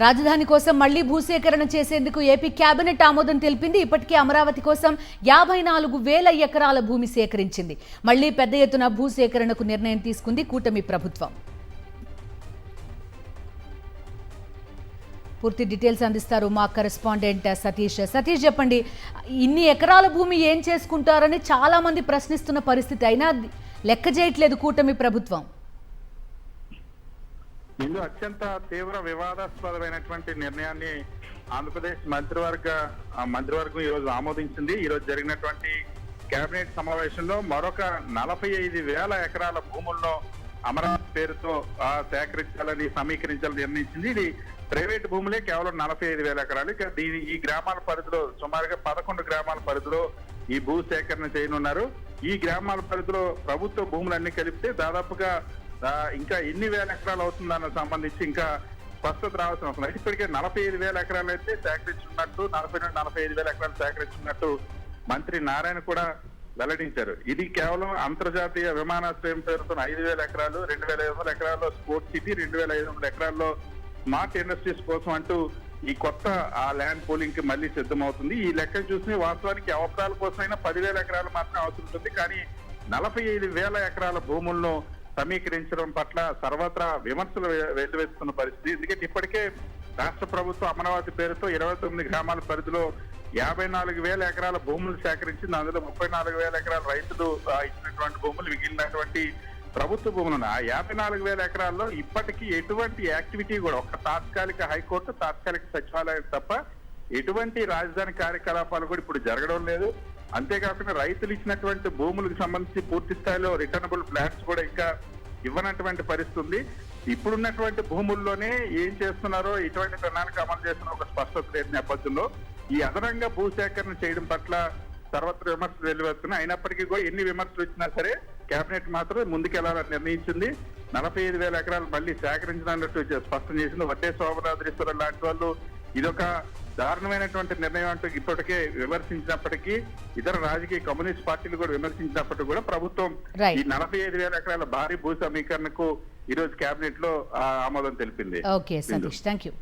రాజధాని కోసం మళ్లీ భూసేకరణ చేసేందుకు ఏపీ కేబినెట్ ఆమోదం తెలిపింది. ఇప్పటికే అమరావతి కోసం 54,000 ఎకరాల భూమి సేకరించింది. మళ్లీ పెద్ద ఎత్తున భూసేకరణకు నిర్ణయం తీసుకుంది కూటమి ప్రభుత్వం. పూర్తి డీటెయిల్స్ అందిస్తారు మా కరెస్పాండెంట్ సతీష్. సతీష్, చెప్పండి, ఇన్ని ఎకరాల భూమి ఏం చేసుకుంటారని చాలా మంది ప్రశ్నిస్తున్న పరిస్థితి, అయినా లెక్క చేయట్లేదు కూటమి ప్రభుత్వం. ఇందు అత్యంత తీవ్ర వివాదాస్పదమైనటువంటి నిర్ణయాన్ని ఆంధ్రప్రదేశ్ మంత్రివర్గం ఈ రోజు ఆమోదించింది. ఈ రోజు జరిగినటువంటి కేబినెట్ సమావేశంలో మరొక 45,000 ఎకరాల భూముల్లో అమరావతి పేరుతో సమీకరించాలని నిర్ణయించింది. ఇది ప్రైవేట్ భూములే, కేవలం 45,000 ఎకరాలు. ఇక ఈ గ్రామాల పరిధిలో సుమారుగా 11 గ్రామాల పరిధిలో ఈ భూ సేకరణ చేయనున్నారు. ఈ గ్రామాల పరిధిలో ప్రభుత్వ భూములన్నీ కలిపితే దాదాపుగా ఇంకా ఎన్ని వేల ఎకరాలు అవుతుందన్న సంబంధించి ఇంకా స్పష్టత రావాల్సిన అవసరం. అయితే ఇప్పటికే 45,000 ఎకరాలు అయితే సేకరించున్నట్టు, 45,000 ఎకరాలు సేకరించున్నట్టు మంత్రి నారాయణ కూడా వెల్లడించారు. ఇది కేవలం అంతర్జాతీయ విమానాశ్రయం పేరుతో 5,000 ఎకరాలు, 2,500 ఎకరాల్లో స్పోర్ట్స్ సిటీ, 2,500 ఎకరాల్లో స్మార్ట్ ఇండస్ట్రీస్ కోసం అంటూ ఈ కొత్త ల్యాండ్ పూలింగ్ కి మళ్ళీ సిద్ధమవుతుంది. ఈ లెక్క చూసి వాస్తవానికి అవసరాల కోసమైనా 10,000 ఎకరాలు మాత్రమే అవసరం ఉంటుంది. కానీ 45,000 ఎకరాల భూములను సమీకరించడం పట్ల సర్వత్రా విమర్శలు వెల్లువెత్తుతున్న పరిస్థితి. ఎందుకంటే ఇప్పటికే రాష్ట్ర ప్రభుత్వం అమరావతి పేరుతో 29 గ్రామాల పరిధిలో 54,000 ఎకరాల భూములు సేకరించింది. అందులో 34,000 ఎకరాల రైతులు ఇచ్చినటువంటి భూములు, మిగిలినటువంటి ప్రభుత్వ భూములు ఉన్నాయి. ఆ 54,000 ఎకరాల్లో ఇప్పటికీ ఎటువంటి యాక్టివిటీ కూడా, ఒక తాత్కాలిక హైకోర్టు, తాత్కాలిక సచివాలయం తప్ప ఎటువంటి రాజధాని కార్యకలాపాలు కూడా ఇప్పుడు జరగడం లేదు. అంతేకాకుండా రైతులు ఇచ్చినటువంటి భూములకు సంబంధించి పూర్తి స్థాయిలో రిటర్నబుల్ ప్లాన్స్ కూడా ఇంకా ఇవ్వనటువంటి పరిస్థితి ఉంది. ఇప్పుడున్నటువంటి భూముల్లోనే ఏం చేస్తున్నారో, ఇటువంటి ప్రణాళిక అమలు చేస్తున్న ఒక స్పష్టత లేని నేపథ్యంలో ఈ అదనంగా భూసేకరణ చేయడం పట్ల సర్వత్ర విమర్శలు వెలువెత్తున్నాయి. అయినప్పటికీ కూడా ఎన్ని విమర్శలు వచ్చినా సరే కేబినెట్ మాత్రం ముందుకెళ్లాలని నిర్ణయించింది. 45,000 ఎకరాలు మళ్ళీ సేకరించినట్టు స్పష్టం చేసింది. వడ్డే శోభనాద్రీశ్వరం లాంటి వాళ్ళు ఇదొక దారుణమైనటువంటి నిర్ణయం అంటూ ఇప్పటికే విమర్శించినప్పటికీ, ఇతర రాజకీయ కమ్యూనిస్ట్ పార్టీలు కూడా విమర్శించినప్పటికీ కూడా ప్రభుత్వం ఈ 45,000 ఎకరాల భారీ భూ సమీకరణకు ఈ రోజు కేబినెట్ లో ఆమోదం తెలిపింది. Okay Satish, thank you.